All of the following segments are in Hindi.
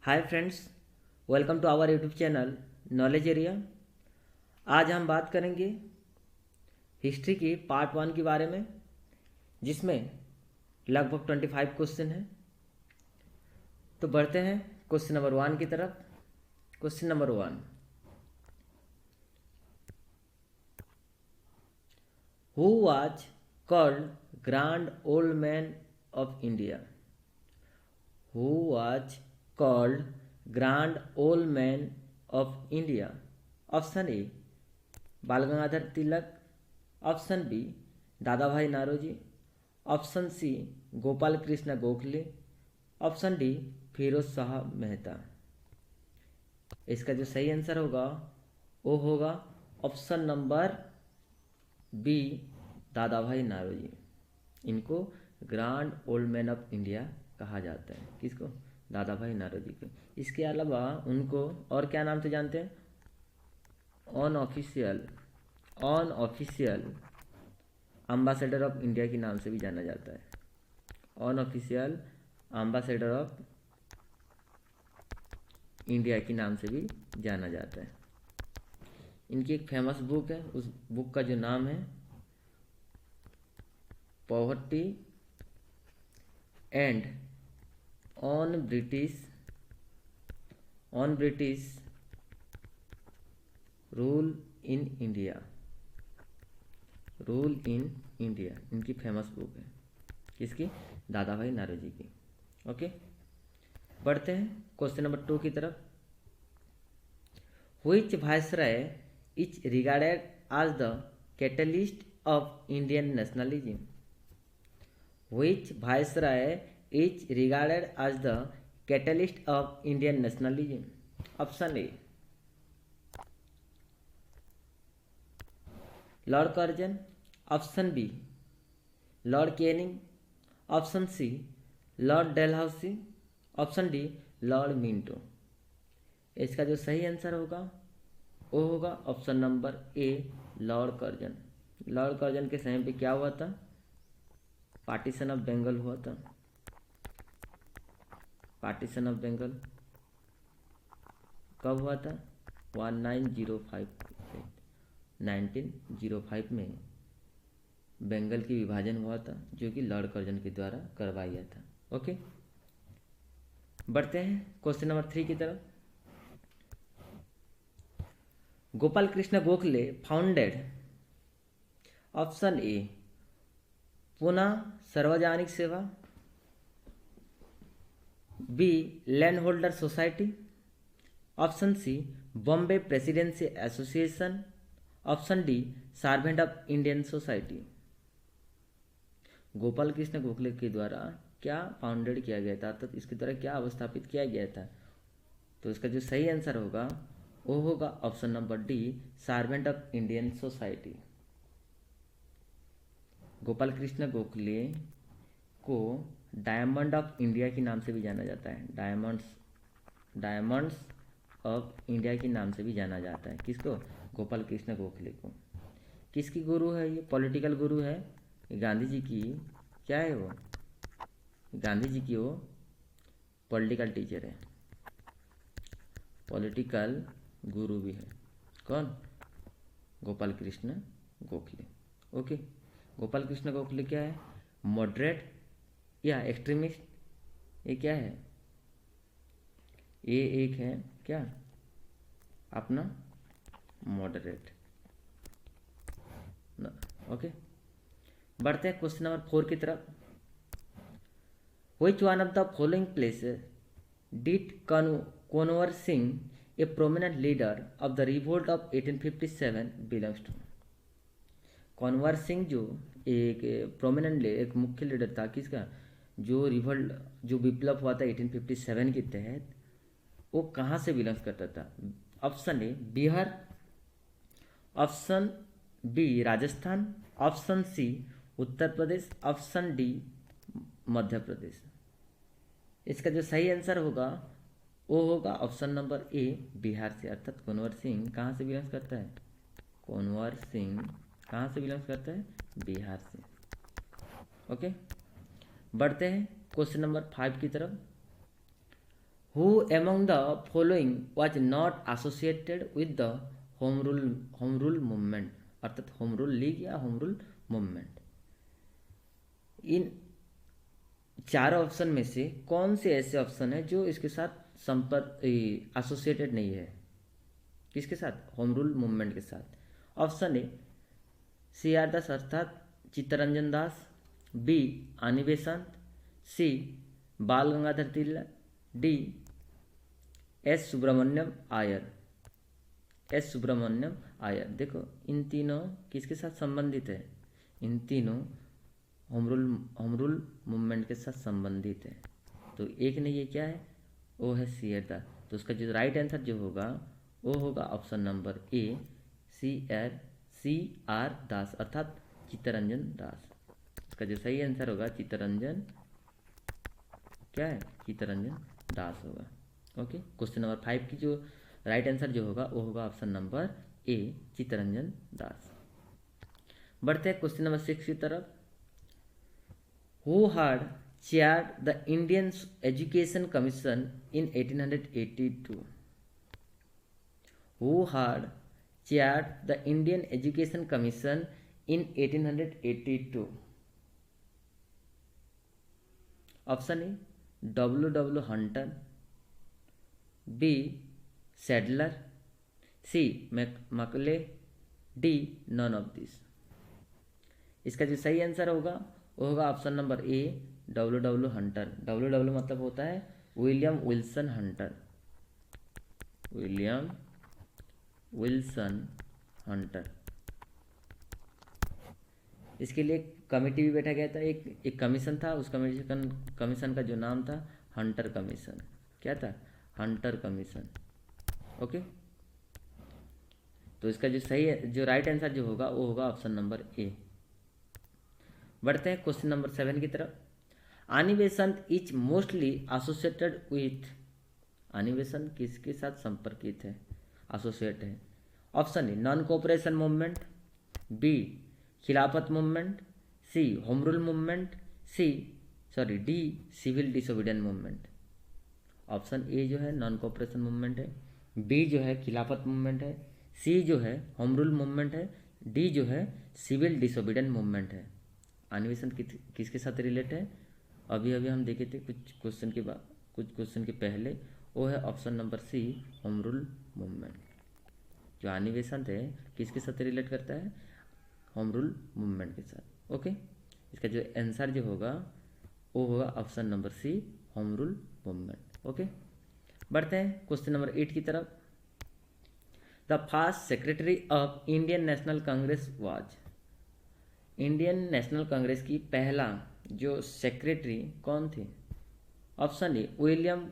Hi friends, welcome to our YouTube channel knowledge area. आज हम बात करेंगे हिस्ट्री की पार्ट 1 के बारे में, जिसमें लगभग 25 क्वेश्चन हैं। तो बढ़ते हैं क्वेश्चन नंबर 1 की तरफ। Question number 1, who was called grand old man of India? Who was called grand old man of India? Option A Bal Gangadhar Tilak, option B Dadabhai Naoroji, option C Gopal Krishna Gokhale, option D Feroze Shah Mehta. इसका जो सही आंसर होगा वो होगा option number B Dadabhai Naoroji. इनको grand old man of India कहा जाता है। किसको? दादा भाई नारोजी को। इसके अलावा उनको और क्या नाम से जानते हैं? On official ambassador of India के नाम से भी जाना जाता है। On official ambassador of India के नाम से भी जाना जाता है। इनकी एक फेमस बुक है, उस बुक का जो नाम है poverty and on British rule in India. इनकी फेमस बुक है। किसकी? दादा भाई नारोजी की। ओके, बढ़ते हैं क्वेश्चन नंबर 2 की तरफ। Which viceroy is regarded as the catalyst of Indian nationalism? Which viceroy is regarded as the catalyst of Indian nationalism? Option A lord Curzon, option B lord Canning, option C lord Dalhousie, option D lord Minto. इसका जो सही आंसर होगा वो होगा option number A lord Curzon. Lord Curzon के समय पे क्या हुआ था? पार्टीशन ऑफ बंगाल हुआ था। पार्टीशन ऑफ बंगाल कब हुआ था? 1905 में बंगाल की विभाजन हुआ था, जो कि लॉर्ड कर्जन के द्वारा करवाया गया था। ओके, बढ़ते हैं क्वेश्चन नंबर 3 की तरफ। Gopal Krishna Gokhale founded option A Pune Sarvajanik Seva, B land holder society, option C Bombay presidency association, option D servant of Indian society. Gopal Krishna Gokhale के द्वारा क्या फाउंडेड किया गया था, तो इसके द्वारा क्या अवस्थापित किया गया था? तो इसका जो सही आंसर होगा वो होगा option number D servant of Indian society. Gopal Krishna Gokhale को डायमंड ऑफ इंडिया के नाम से भी जाना जाता है। डायमंड्स ऑफ इंडिया के नाम से भी जाना जाता है। किसको? गोपाल कृष्ण गोखले को। किसकी गुरु है ये? पॉलिटिकल गुरु है। गांधी जी की क्या है वो? गांधी जी की वो पॉलिटिकल टीचर है, पॉलिटिकल गुरु भी है। कौन? गोपाल कृष्ण गोखले। ओके, गोपाल कृष्ण गोखले क्या है? मॉडरेट या एक्सट्रीमिस्ट? ये क्या है? ये एक है क्या अपना मॉडरेट। ओके, बढ़ते हैं क्वेश्चन नंबर 4 की तरफ। Which one of the following places did Conwar Singh, a prominent leader of the revolt of 1857, belongs to? कॉनवर Singh जो एक प्रोमिनेंट एक मुख्य लीडर था, किसका? जो रिवोल्ट जो विप्लव हुआ था 1857 के तहत, वो कहाँ से बिलोंग्स करता था? Option A Bihar, option B Rajasthan, option C Uttar Pradesh, option D Madhya Pradesh. इसका जो सही आंसर होगा वो होगा ऑप्शन नंबर ए बिहार से। अर्थात कुंवर सिंह कहाँ से बिलोंग्स करता है? कुंवर सिंह कहाँ से बिलोंग्स करता है? बिहार से। ओके, बढ़ते हैं क्वेश्चन नंबर 5 की तरफ। Who among the following was not associated with the home rule movement, अर्थात होम रूल लीग या होम रूल मूवमेंट। इन चार ऑप्शन में से कौन से ऐसे ऑप्शन है जो इसके साथ संपर्क एसोसिएटेड नहीं है, किसके साथ, होम रूल मूवमेंट के साथ। Option A C R Das अर्थात चित्तरंजन दास, बी आनी बेसंत, सी बाल गंगाधर तिलक, डी एस सुब्रमण्यम आयर। एस सुब्रमण्यम आयर, देखो इन तीनों किसके साथ संबंधित है, इन तीनों होम रूल मूवमेंट के साथ संबंधित है। तो एक नहीं है, क्या है, वो है सी आर दास। तो उसका जो राइट आंसर जो होगा वो होगा option number A C R Das अर्थात चित्तरंजन दास। इसका जो सही आंसर होगा चित्तरंजन, क्या है, चित्तरंजन दास होगा। ओके, क्वेश्चन नंबर 5 की जो राइट आंसर जो होगा वो होगा ऑप्शन नंबर ए चित्तरंजन दास। बढ़ते हैं क्वेश्चन नंबर 6 की तरफ। Who had chaired the Indian Education Commission in 1882? Who had chaired the Indian Education Commission in 1882? Option A W. Hunter, B Sadler, C Macaulay, D none of these। इसका जो सही आंसर होगा वो होगा ऑप्शन नंबर ए W. हंटर। W मतलब होता है William Wilson Hunter, William Wilson Hunter. इसके लिए कमेटी भी बैठा गया था, एक कमीशन था, उस कमीशन का जो नाम था हंटर कमीशन। क्या था, हंटर कमीशन। ओके, तो इसका जो सही है, जो राइट आंसर जो होगा वो होगा ऑप्शन नंबर ए। बढ़ते हैं क्वेश्चन नंबर 7 की तरफ। Annie Besant is mostly associated with, Annie Besant किसके साथ संपर्कित है, एसोसिएट है। Option A non cooperation movement, B Khilafat movement, C home rule movement, D civil disobedient movement. Option A जो है नॉन कोऑपरेशन मूवमेंट है, बी जो है खिलाफत मूवमेंट है, सी जो है होम रूल मूवमेंट है, डी जो है सिविल डिसोबीडियंट मूवमेंट है। अन्वेषण किसके साथ रिलेट है, अभी हम देखे थे कुछ क्वेश्चन के पहले, वो है option number C home rule movement. जो अन्वेषण है किसके साथ रिलेट करता है, होम रूल मूवमेंट के साथ। ओके, इसका जो आंसर जो होगा वो होगा option number C home rule movement. Okay, बढ़ते हैं क्वेश्चन नंबर 8 की तरफ। The first secretary of Indian national Congress was, Indian national Congress की पहला जो सेक्रेटरी कौन थे। Option A William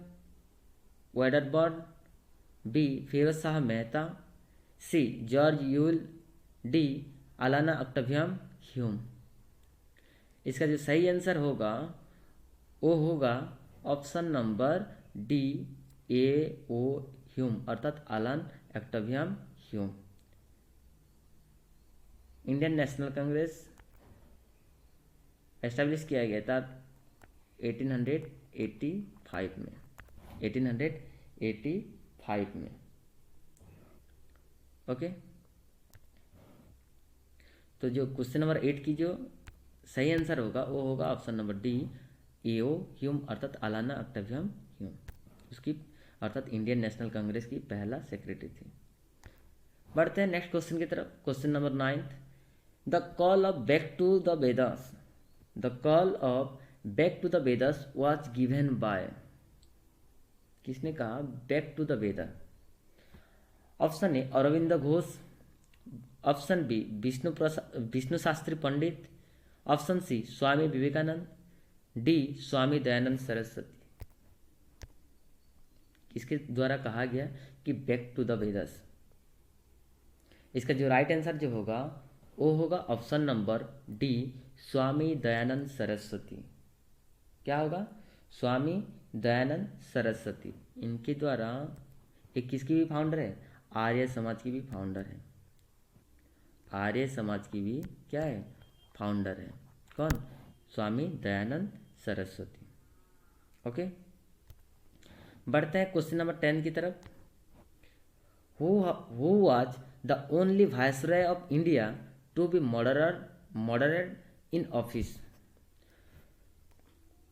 Wedderburn, B Firoz Shah Mehta, C George Yule, D Allan Octavian Hume. इसका जो सही आंसर होगा वो होगा option number D A O Hume अर्थात Allan Octavian Hume. Indian national Congress establish किया गया था 1885 में, 1885 में। ओके, तो जो क्वेश्चन नंबर 8 की जो सही आंसर होगा वो होगा ऑप्शन नंबर डी एओ ह्यूम अर्थात अलाना अक्टवियम ह्यूम, उसकी अर्थात इंडियन नेशनल कांग्रेस की पहला सेक्रेटरी थी। बढ़ते हैं नेक्स्ट क्वेश्चन की तरफ। Question number 9, the call of back to the Vedas, the call of back to the Vedas was given by, किसने कहा back to the Veda. Option A Arvind Ghosh, option B Vishnu Shastri Pandit, option C Swami Vivekananda, D Swami Dayanand Saraswati. इसके द्वारा कहा गया कि बैक टू द वेदास। इसका जो राइट आंसर जो होगा वो होगा option number D Swami Dayanand Saraswati. क्या होगा, स्वामी दयानंद सरस्वती। इनके द्वारा एक किसकी भी फाउंडर है, आर्य समाज की भी फाउंडर है, आर्य समाज की भी क्या है, फाउंडर है। कौन, स्वामी दयानंद सरस्वती। ओके, बढ़ते हैं क्वेश्चन नंबर 10 की तरफ। Who was the only viceroy of India to be murdered in office.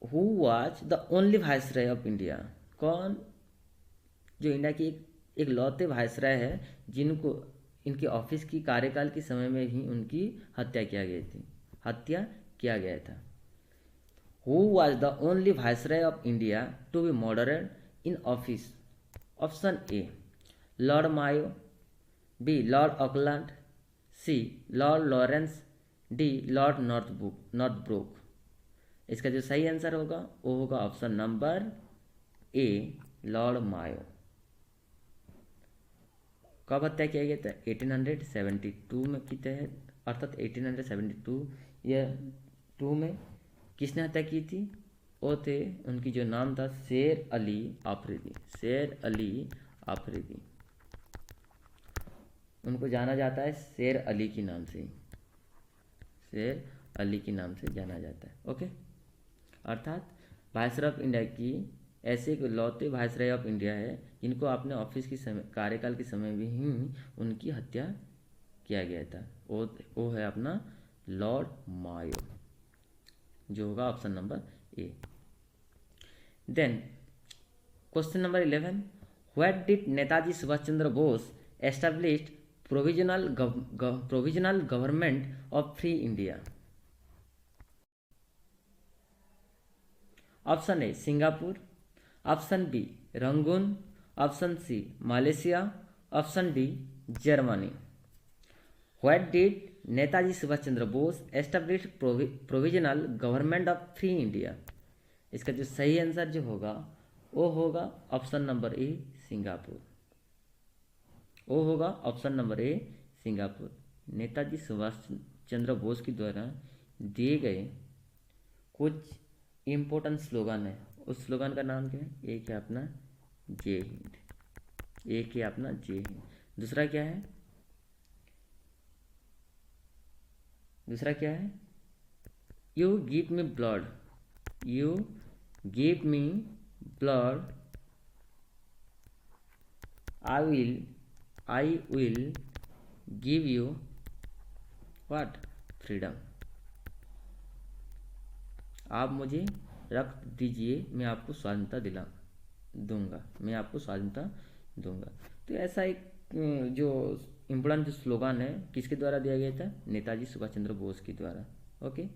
Who was the only viceroy of India, कौन जो इंडिया की एक लौते वायसरॉय है जिनको इनके ऑफिस की कार्यकाल के समय में ही उनकी हत्या किया गया था। Who was the only viceroy of India to be murdered in office. Option A Lord Mayo, B Lord Auckland, C Lord Lawrence, D Lord Northbrook. इसका जो सही आंसर होगा वो होगा option number A Lord Mayo. कब हत्या किया गया था? 1872 में की तहत, अर्थात 1872 या 2 में किसने हत्या की थी? वो थे, उनकी जो नाम था शेर अली आफरीदी। उनको जाना जाता है शेर अली के नाम से जाना जाता है। ओके, अर्थात वायसरॉय ऑफ इंडिया की ऐसे लौते वायसरॉय ऑफ इंडिया है जिनको अपने ऑफिस की कार्यकाल के समय में ही उनकी हत्या किया गया था। वो है अपना लॉर्ड मायो, जो होगा option number A. Then question number 11, when did Netaji Subhash Chandra Bose established provisional government of free India. Option A Singapore, option B Rangoon, option C Malaysia, option D Germany. When did Netaji Subhash Chandra Bose establish provisional government of free India. इसका जो सही आंसर जो होगा वो होगा ऑप्शन नंबर ए सिंगापुर। वो होगा option number A Singapore. Netaji Subhash Chandra Bose के द्वारा दिए गए कुछ इम्पोर्टेंट स्लोगन है, उस स्लोगन का नाम क्या है? एक है अपना जय हिंद, एक है अपना जय हिंद। दूसरा क्या है? You give me blood, I will give you what? Freedom. आप मुझे रक्त दीजिए, मैं आपको स्वाधीनता दूंगा। तो ऐसा एक जो इम्पोर्टेंट जो स्लोगन है किसके द्वारा दिया गया था? नेताजी सुभाष चंद्र बोस के द्वारा। ओके,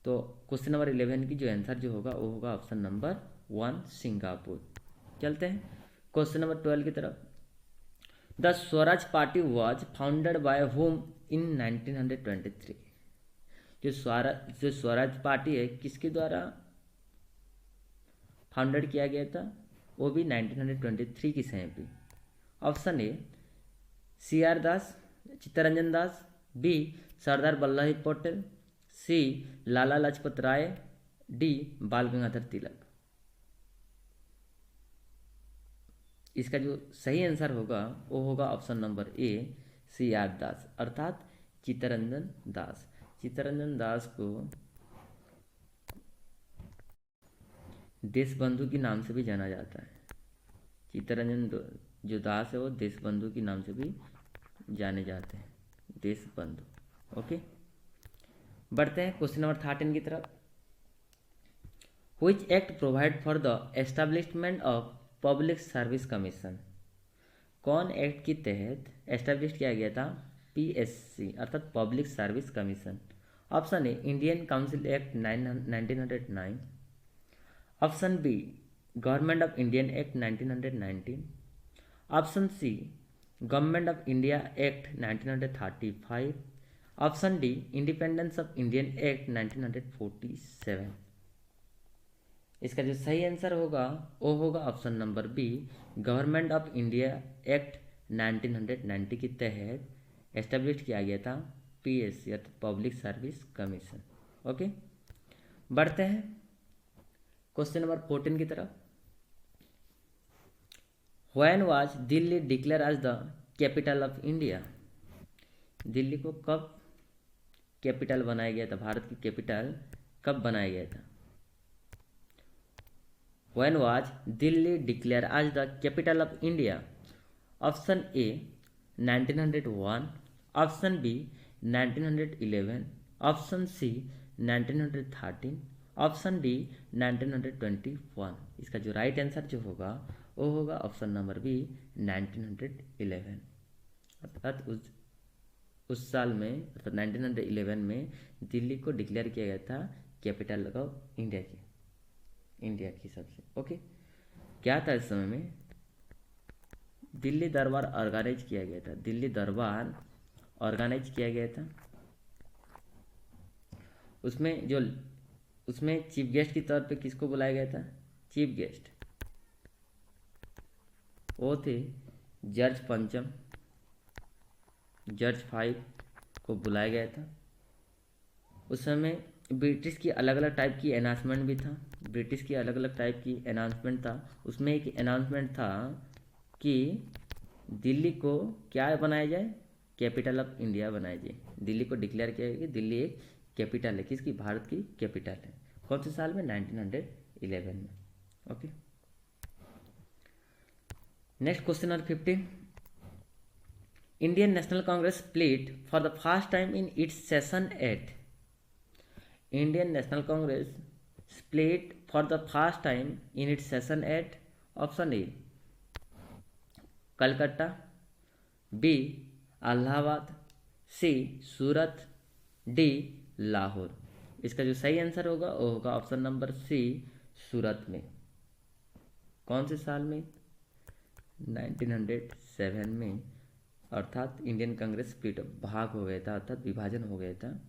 तो क्वेश्चन नंबर 11 की जो आंसर जो होगा वो होगा ऑप्शन नंबर 1 सिंगापुर। चलते हैं क्वेश्चन नंबर 12 की तरफ। The Swaraj party was founded by home in 1923। जो स्वराज पार्टी है किसके द्वारा फाउंडेड किया गया था? वो भी 1923 की समय पे। Option A CR Das, Chittaranjan Das, B Sardar Vallabh Bhai Patel, C Lala Lajpat Rai, D Bal Gangadhar तिलक। इसका जो सही आंसर होगा वो होगा ऑप्शन नंबर ए CR दास, अर्थात चित्तरंजन दास को देश बंधु के नाम से भी जाना जाता है। चित्तरंजन जो दास है वो देश बंधु के नाम से भी जाने जाते हैं, देश बंधु। ओके, बढ़ते हैं क्वेश्चन नंबर 13 की तरफ। Which act provide for the establishment of public service commission. कौन एक्ट के तहत एस्टेब्लिश किया गया था PSC, अर्थात public service commission? Option A Indian council act 1909, option B government of Indian act 1919, option C government of India act 1935, option D independence of Indian act 1947। इसका जो सही आंसर होगा वो होगा option number B government of India act 1990 के तहत एस्टेब्लिश किया गया था PSC, अर्थात पब्लिक सर्विस कमीशन। ओके, बढ़ते हैं क्वेश्चन नंबर 14 की तरफ। When was Delhi declared as the capital of India. Delhi को कब कैपिटल बनाया गया था? भारत की कैपिटल कब बनाया गया था? When was Delhi declared as the capital of India? Option A 1901, option B 1911, option C 1913, option D 1921। इसका जो राइट आंसर जो होगा वो होगा ऑप्शन नंबर बी 1911। अर्थात उस साल में अर्थात 1911 में दिल्ली को डिक्लेयर किया गया था कैपिटल ऑफ इंडिया की सबसे। ओके, क्या था इस समय में? दिल्ली दरबार ऑर्गेनाइज किया गया था, दिल्ली दरबार ऑर्गेनाइज किया गया था। उसमें चीफ गेस्ट के तौर पे किसको बुलाया गया था? चीफ गेस्ट वो थे जॉर्ज पंचम, जॉर्ज 5 को बुलाया गया था। उस समय ब्रिटिश की अलग अलग टाइप की अनाउंसमेंट भी था, ब्रिटिश की अलग अलग टाइप की अनाउंसमेंट था। उसमें एक अनाउंसमेंट था कि दिल्ली को क्या बनाया जाए? कैपिटल ऑफ इंडिया बनाया जाए। दिल्ली को डिक्लेयर किया गया कि दिल्ली एक कैपिटल है, किसकी? भारत की कैपिटल है। कौन से साल में? 1911 में। Okay, next question number 15। Indian national congress split for the first time in its session at? Indian national congress split for the first time in its session at? Option A Calcutta, B Allahabad, C Surat, D Lahore. इसका जो सही आंसर होगा वो होगा ऑप्शन नंबर सी सूरत में। कौन से साल में? 1907 में। अर्थात इंडियन कांग्रेस स्प्लिट भाग हो गया था, अर्थात विभाजन हो गया था।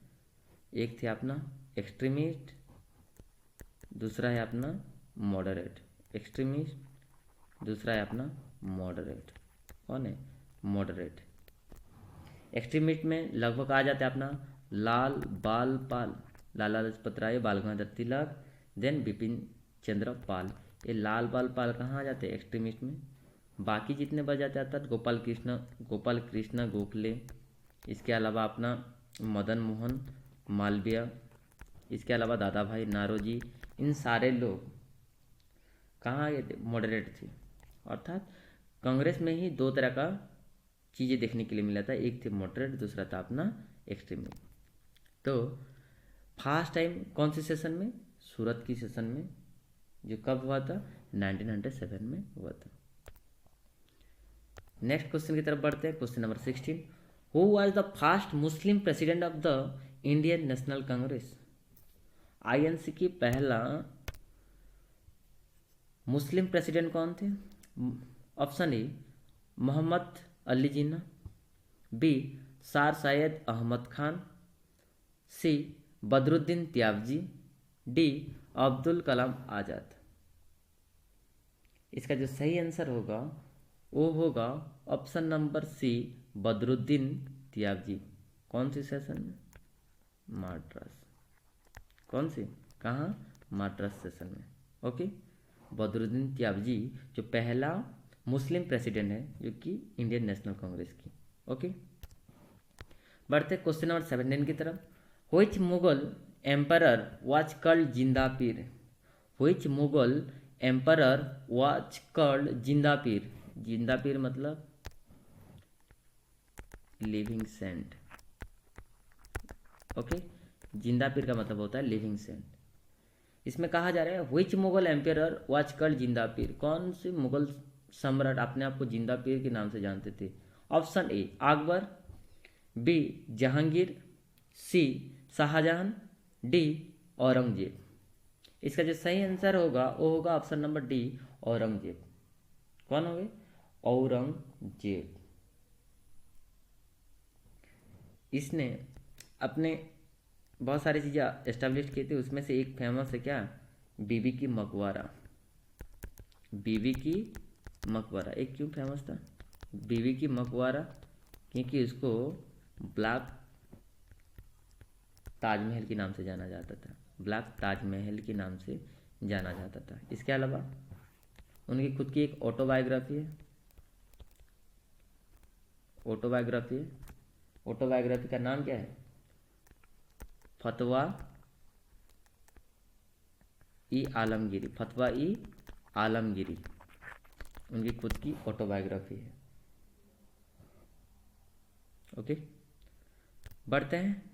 एक थे अपना एक्सट्रीमिस्ट, दूसरा है अपना मॉडरेट। एक्सट्रीमिस्ट, दूसरा है अपना मॉडरेट। कौन है? मॉडरेट। एक्सट्रीमिस्ट में लगभग आ जाते हैं अपना लाल बाल पाल, लाला लाजपत राय, बाल गंगाधर तिलक, देन बिपिन चंद्र पाल। ये लाल बाल पाल कहाँ आ जाते हैं? एक्सट्रीमिस्ट में। बाकी जितने बच जाते हैं अर्थात गोपाल कृष्ण गोखले, इसके अलावा अपना मदन मोहन मालवीय, इसके अलावा दादा भाई नारोजी, इन सारे लोग कहाँ आ गए थे? मॉडरेट थे। अर्थात कांग्रेस में ही दो तरह का चीज़ें देखने के लिए मिला था, एक थे मॉडरेट, दूसरा था अपना एक्सट्रीमिस्ट। तो फर्स्ट टाइम कौन से सेशन में? सूरत की सेशन में, जो कब हुआ था? 1907 में हुआ था। नेक्स्ट क्वेश्चन की तरफ बढ़ते हैं, question number 16। Who was the first Muslim president of the Indian national Congress? INC की पहला मुस्लिम प्रेसिडेंट कौन थे? Option A Mohammad Ali Jinnah, B Sir Syed Ahmad Khan, C Badruddin Tyabji, D Abdul Kalam Azad. इसका जो सही आंसर होगा वो होगा option number C Badruddin Tyabji. कौन सी सेशन में? मद्रास। कौन सी? कहाँ? मद्रास सेशन में। ओके, बदरुद्दीन त्याबजी जो पहला मुस्लिम प्रेसिडेंट है जो कि इंडियन नेशनल कांग्रेस की। ओके, बढ़ते क्वेश्चन नंबर 17 की तरफ। Which Mughal emperor was called जिंदा पीर? Which Mughal emperor was called जिंदा पीर? जिंदा पीर मतलब लिविंग सेंट। ओके, जिंदा पीर का मतलब होता है लिविंग सेंट। इसमें कहा जा रहा है which Mughal emperor was called जिंदा पीर? कौन से मुगल सम्राट अपने आप को जिंदा पीर के नाम से जानते थे? Option A Akbar, B Jahangir, C Shahjahan, D Aurangzeb. इसका जो सही आंसर होगा वो होगा ऑप्शन नंबर डी औरंगजेब। कौन हो गए? औरंगजेब। इसने अपने बहुत सारी चीज़ें एस्टेब्लिश की थी, उसमें से एक फेमस है क्या? बीबी की मकबरा। बीबी की मकबरा एक क्यों फेमस था? बीबी की मकबरा क्योंकि उसको ब्लैक ताजमहल के नाम से जाना जाता था, ब्लैक ताजमहल के नाम से जाना जाता था। इसके अलावा उनकी खुद की एक ऑटोबायोग्राफी है। ऑटोबायोग्राफी का नाम क्या है? फतवा ई आलमगीरी। फतवा ई आलमगीरी, उनकी खुद की ऑटोबायोग्राफी है। ओके, बढ़ते हैं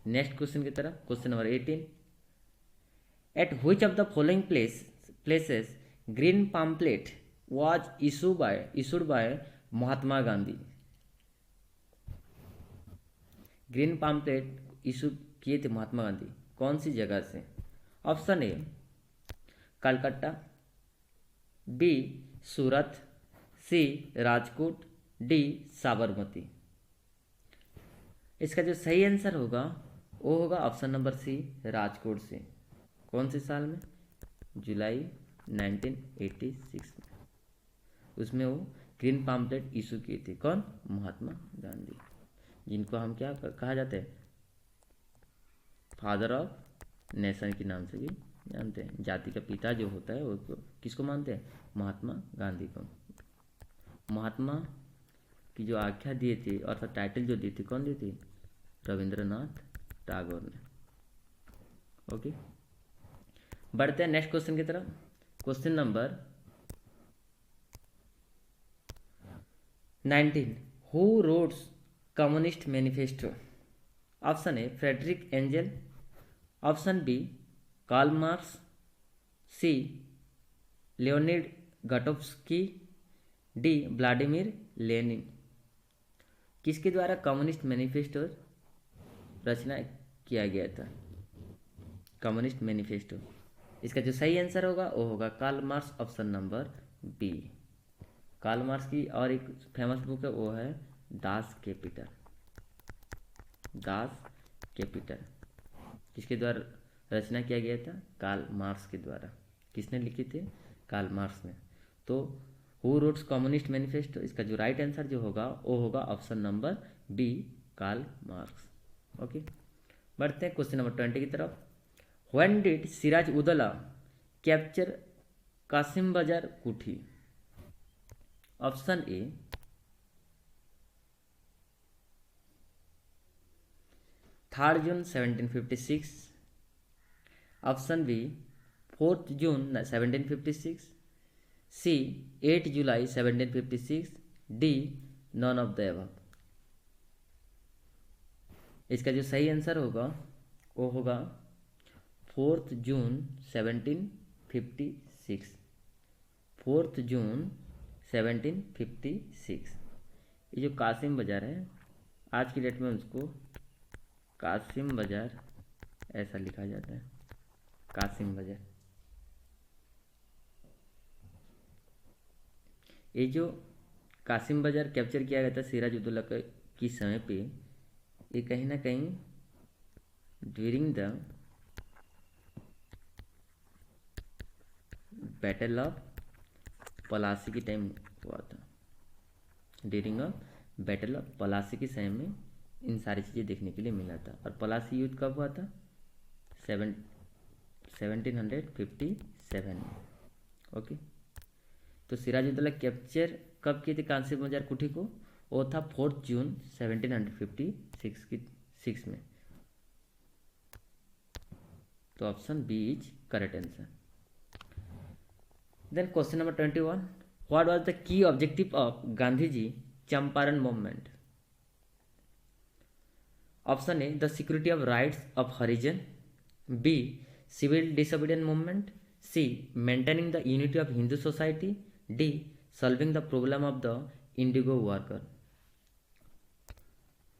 नेक्स्ट क्वेश्चन की तरफ। Question number 18, at which of the following places green pamphlet was issued by Mahatma Gandhi? Green pamphlet issue किए थे महात्मा गांधी कौन सी जगह से? Option A Calcutta, B Surat, C Rajkot, D Sabarmati. इसका जो सही आंसर होगा वो होगा ऑप्शन नंबर सी राजकोट से। कौन से साल में? जुलाई 1986 में। उसमें वो ग्रीन पम्पलेट इशू किए थे। कौन? महात्मा गांधी, जिनको हम क्या कहा जाता है? फादर ऑफ नेशन के नाम से भी जानते हैं। जाति का पिता जो होता है वो किसको मानते हैं? महात्मा गांधी को। महात्मा की जो आख्या दिए थे अर्थात टाइटल जो दी थी कौन दी थी? रविंद्रनाथ टैगोर ने। ओके, बढ़ते हैं नेक्स्ट क्वेश्चन की तरफ। Question number 19, who wrote Communist Manifesto? Option A Friedrich Engel, option B Karl Marx, C Leonid Gatovsky, D Vladimir Lenin. किसके द्वारा कम्युनिस्ट मैनिफेस्टो रचना किया गया था? Communist Manifesto. इसका जो सही आंसर होगा वो होगा Karl Marx, option number B. Karl Marx की और एक फेमस बुक है वो है दास कैपिटल। दास कैपिटल किसके द्वारा रचना किया गया था? कार्ल मार्क्स के द्वारा। किसने लिखी थी? कार्ल मार्क्स ने। तो हु रोट्स कम्युनिस्ट मैनिफेस्टो, इसका जो राइट आंसर जो होगा वो होगा option number B Karl Marx. Okay, बढ़ते हैं क्वेश्चन नंबर 20 की तरफ। When did Siraj Uddaula capture Kasim Bazar Kuthi? Option A 3 June 1756, option B 4 June 1756, C 8 July 1756, D none of the above. इसका जो सही आंसर होगा वो होगा 4 जून 1756। 4 जून 1756। ये जो कासिम बाजार है आज की डेट में उसको कासिम बाजार ऐसा लिखा जाता है, कासिम बाजार। ये जो कासिम बाजार कैप्चर किया गया था सिराज उदौला की समय पे, ये कहीं ना कहीं during the battle of Plassey की टाइम हुआ था। During a battle of Plassey के समय में इन सारी चीज़ें देखने के लिए मिला था। और पलासी युद्ध कब हुआ था? 1757 में। ओके, तो सिराजुद्दौला कैप्चर कब किए थे कासिम बाजार कुठी को? वो था 4 जून 1756 में। तो option B is correct answer. Then question number 21, what was the key objective of Gandhi ji Champaran movement? Option A the security of rights of Harijan, B civil disobedience movement, C maintaining the unity of Hindu society, D solving the problem of the indigo worker.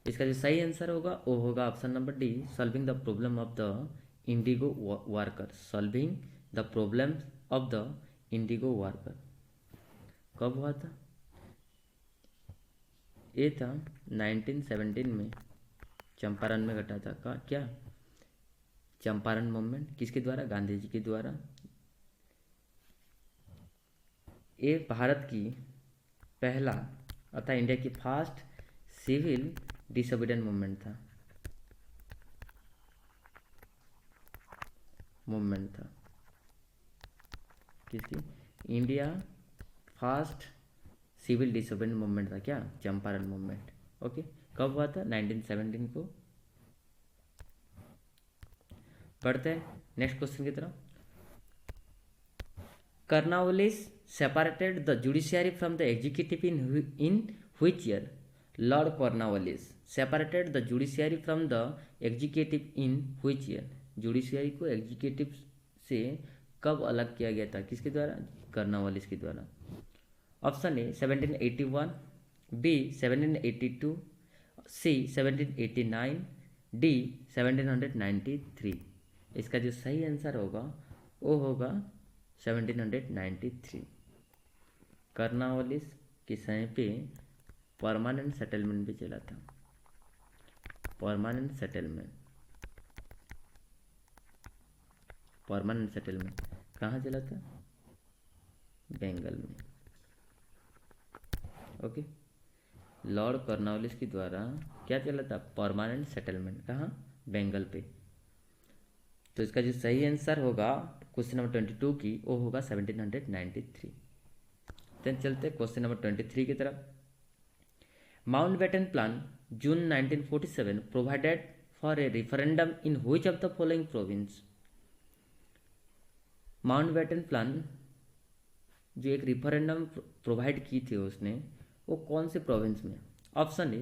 इसका जो सही आंसर होगा वो होगा option number D solving the problem of the indigo worker. Solving the problem of the indigo worker कब हुआ था? ये था 1917 में चंपारण में घटा था। का क्या? चंपारण मूवमेंट किसके द्वारा? गांधी जी के द्वारा। ये भारत की पहला अर्थात इंडिया की फर्स्ट सिविल डिसोबीडियंस मूवमेंट था। किसकी? India first civil disobedience movement था। क्या? चंपारण मूवमेंट। ओके, कब हुआ था? 1917 को। बढ़ते हैं नेक्स्ट क्वेश्चन की तरफ। Cornwallis separated the judiciary from the executive in which year? Lord Cornwallis separated the judiciary from the executive in which year? Judiciary को एग्जीक्यूटिव से कब अलग किया गया था? किसके द्वारा? कर्नावालिस के द्वारा। Option A 1781, B 1782, C 1789, D 1793। इसका जो सही आंसर होगा वो होगा 1793। कर्नावालिस के समय पे परमानेंट सेटलमेंट भी चला था। परमानेंट सेटलमेंट कहाँ चला था? बंगाल में। ओके, लॉर्ड कॉर्नवालिस के द्वारा क्या चला था? Permanent settlement. कहाँ? बंगाल पे। तो इसका जो सही आंसर होगा क्वेश्चन नंबर 22 की वो होगा 1793। तो चलते क्वेश्चन नंबर 23 की तरफ। Mountbatten plan June 1947 provided for a referendum in which of the following province? Mountbatten plan जो एक रेफरेंडम प्रोवाइड की थी उसने, वो कौन से प्रोविंस में? Option A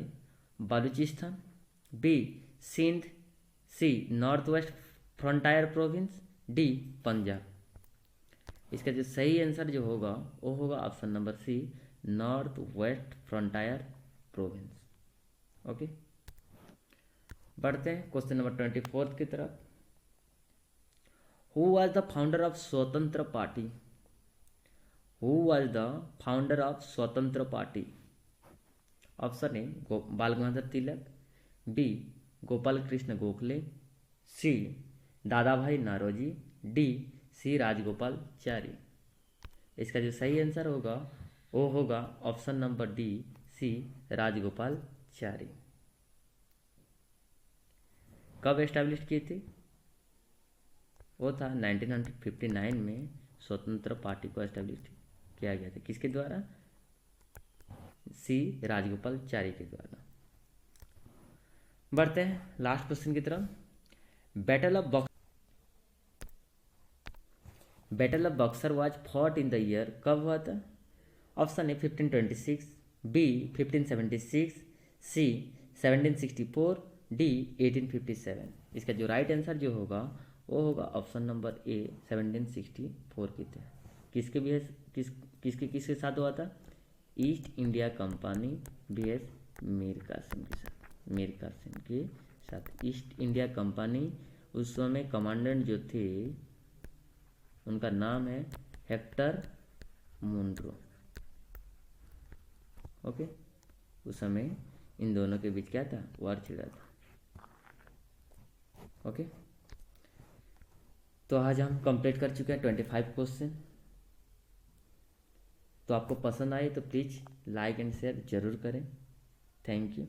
Baluchistan, B Sindh, C North West Frontier Province, D Punjab. इसका जो सही आंसर जो होगा वो होगा option number C North West Frontier Province. Okay, बढ़ते हैं क्वेश्चन नंबर 24 की तरफ। Who was the founder of Swatantra party? Who was the founder of Swatantra party? Option A Bal Gangadhar Tilak, B Gopal Krishna Gokhale, C Dadabhai Naoroji, D C Rajagopalachari. इसका जो सही आंसर होगा वो होगा option number D C Rajagopalachari. कब एस्टैब्लिश की थी? वो था 1959 में स्वतंत्र पार्टी को एस्टैब्लिश किया गया था। किसके द्वारा? सी राजगोपालचारी के द्वारा। बढ़ते हैं लास्ट क्वेश्चन की तरफ। Battle of Buxar was fought in the year, कब हुआ था? Option A 1526, B 1576, C 1764, D 1857। इसका जो राइट आंसर जो होगा वो होगा ऑप्शन नंबर ए 1764 की थे। किसके साथ हुआ था? East India company vs Mir Qasim के साथ। ईस्ट इंडिया कंपनी उस समय कमांडेंट जो थे उनका नाम है हेक्टर मुनरो। ओके, उस समय इन दोनों के बीच क्या था? वार छिड़ा था। ओके, तो आज हम कंप्लीट कर चुके हैं 25 क्वेश्चन। तो आपको पसंद आए तो प्लीज़ लाइक एंड शेयर जरूर करें। Thank you.